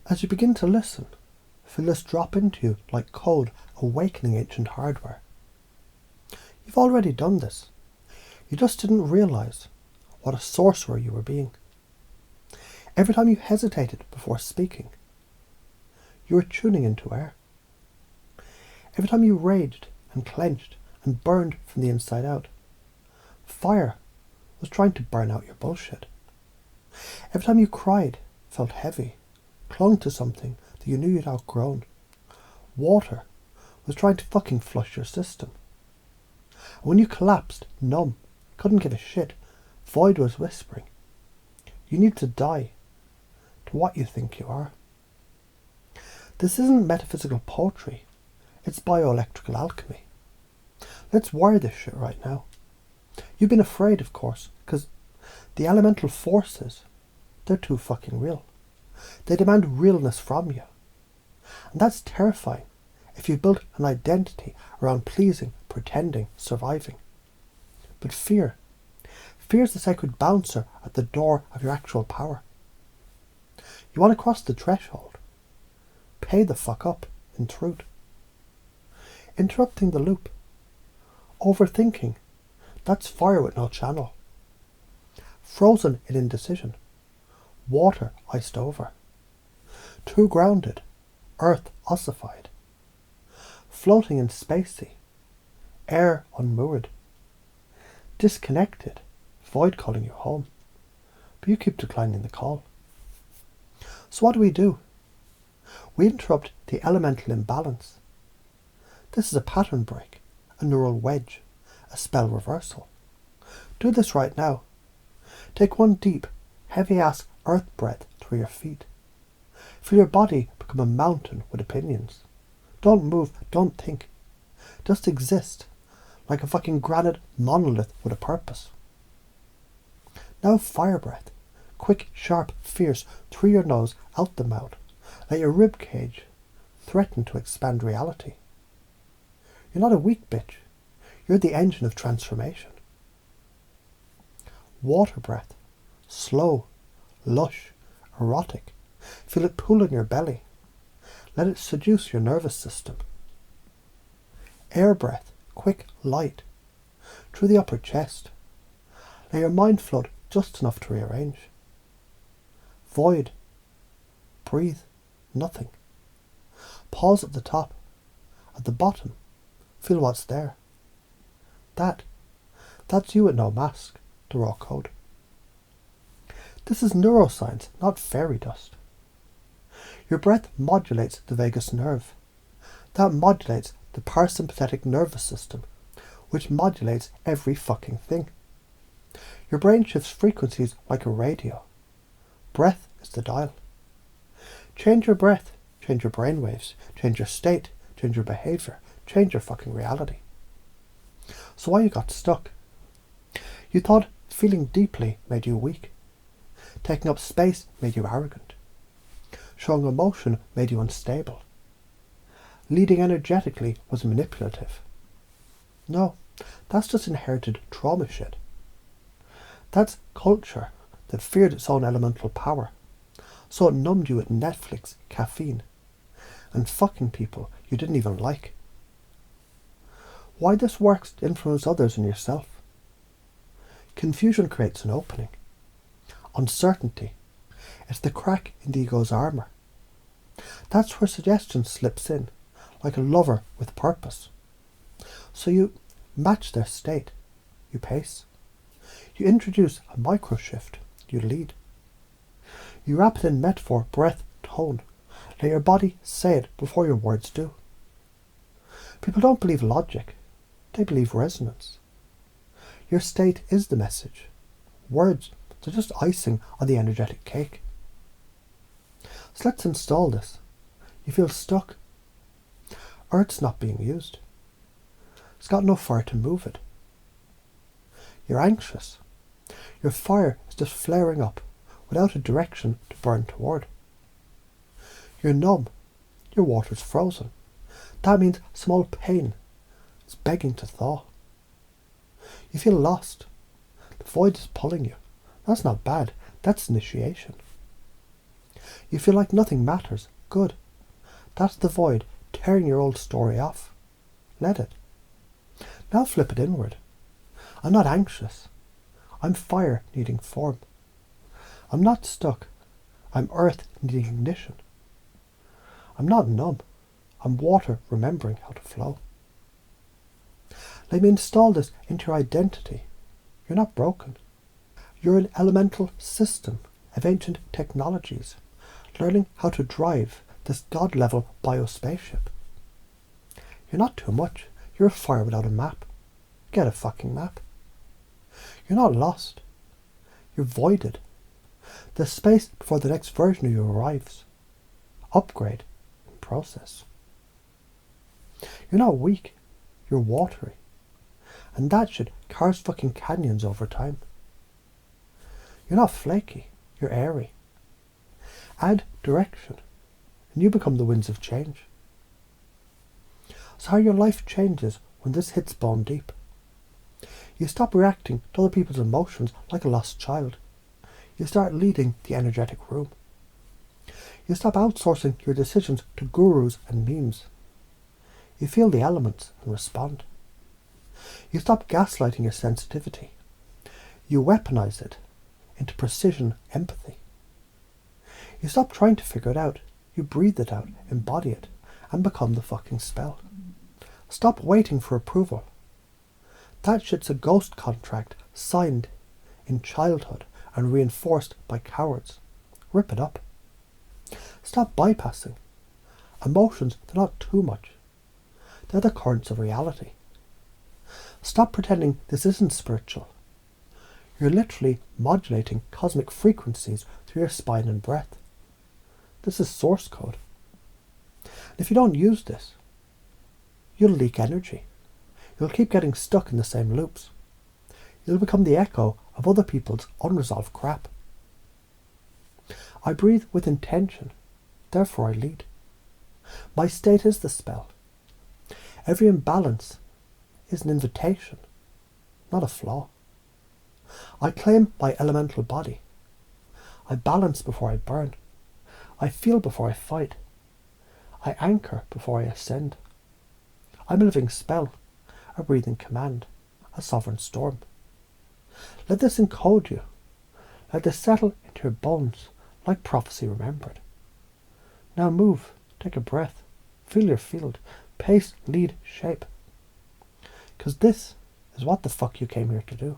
As you begin to listen, feel this drop into you like code awakening ancient hardware. You've already done this. You just didn't realise what a sorcerer you were being. Every time you hesitated before speaking, you were tuning into air. Every time you raged and clenched and burned from the inside out, fire was trying to burn out your bullshit. Every time you cried, felt heavy, clung to something that you knew you'd outgrown, water was trying to fucking flush your system. And when you collapsed, numb, couldn't give a shit, void was whispering, you need to die to what you think you are. This isn't metaphysical poetry, it's bioelectrical alchemy. Let's wire this shit right now. You've been afraid, of course, because the elemental forces, they're too fucking real. They demand realness from you. And that's terrifying if you've built an identity around pleasing, pretending, surviving. But fear is the sacred bouncer at the door of your actual power. You want to cross the threshold. Pay the fuck up, in truth. Interrupting the loop. Overthinking. That's fire with no channel. Frozen in indecision. Water iced over. Too grounded. Earth ossified. Floating in spacey. Air unmoored. Disconnected. Void calling you home. But you keep declining the call. So what do? We interrupt the elemental imbalance. This is a pattern break, a neural wedge, a spell reversal. Do this right now. Take one deep, heavy-ass earth breath through your feet. Feel your body become a mountain with opinions. Don't move, don't think. Just exist, like a fucking granite monolith with a purpose. Now fire breath. Quick, sharp, fierce, through your nose, out the mouth. Let your rib cage threaten to expand reality. You're not a weak bitch. You're the engine of transformation. Water breath. Slow, lush, erotic. Feel it pool in your belly. Let it seduce your nervous system. Air breath. Quick, light. Through the upper chest. Let your mind float just enough to rearrange. Void. Breathe. Nothing. Pause at the top. At the bottom. Feel what's there. That's you with no mask. The raw code. This is neuroscience, not fairy dust. Your breath modulates the vagus nerve. That modulates the parasympathetic nervous system, which modulates every fucking thing. Your brain shifts frequencies like a radio. Breath is the dial. Change your breath, change your brainwaves, change your state, change your behaviour, change your fucking reality. So why you got stuck? You thought feeling deeply made you weak. Taking up space made you arrogant. Showing emotion made you unstable. Leading energetically was manipulative. No, that's just inherited trauma shit. That's culture that feared its own elemental power. So it numbed you with Netflix, caffeine, and fucking people you didn't even like. Why this works to influence others and yourself. Confusion creates an opening. Uncertainty. It's the crack in the ego's armour. That's where suggestion slips in, like a lover with purpose. So you match their state. You pace. You introduce a micro shift. You lead. You wrap it in metaphor, breath, tone. Let your body say it before your words do. People don't believe logic. They believe resonance. Your state is the message. Words, they're just icing on the energetic cake. So let's install this. You feel stuck. Earth's not being used. It's got no fire to move it. You're anxious. Your fire is just flaring up without a direction to burn toward. You're numb. Your water's frozen. That means small pain is begging to thaw. You feel lost. The void is pulling you. That's not bad. That's initiation. You feel like nothing matters. Good. That's the void tearing your old story off. Let it. Now flip it inward. I'm not anxious. I'm fire needing form. I'm not stuck. I'm earth needing ignition. I'm not numb. I'm water remembering how to flow. Let me install this into your identity. You're not broken. You're an elemental system of ancient technologies, learning how to drive this god-level biospaceship. You're not too much. You're a fire without a map. Get a fucking map. You're not lost. You're voided. The space before the next version of you arrives. Upgrade in process. You're not weak. You're watery. And that shit carves fucking canyons over time. You're not flaky. You're airy. Add direction, and you become the winds of change. So how your life changes when this hits bone deep. You stop reacting to other people's emotions like a lost child. You start leading the energetic room. You stop outsourcing your decisions to gurus and memes. You feel the elements and respond. You stop gaslighting your sensitivity. You weaponize it into precision empathy. You stop trying to figure it out. You breathe it out, embody it, and become the fucking spell. Stop waiting for approval. That shit's a ghost contract signed in childhood and reinforced by cowards. Rip it up. Stop bypassing. Emotions, they're not too much. They're the currents of reality. Stop pretending this isn't spiritual. You're literally modulating cosmic frequencies through your spine and breath. This is source code. And if you don't use this, you'll leak energy. You'll keep getting stuck in the same loops. You'll become the echo of other people's unresolved crap. I breathe with intention, therefore I lead. My state is the spell. Every imbalance is an invitation, not a flaw. I claim my elemental body. I balance before I burn. I feel before I fight. I anchor before I ascend. I'm a living spell, a breathing command, a sovereign storm. Let this encode you. Let this settle into your bones like prophecy remembered. Now move, take a breath, feel your field, pace, lead, shape. Because this is what the fuck you came here to do.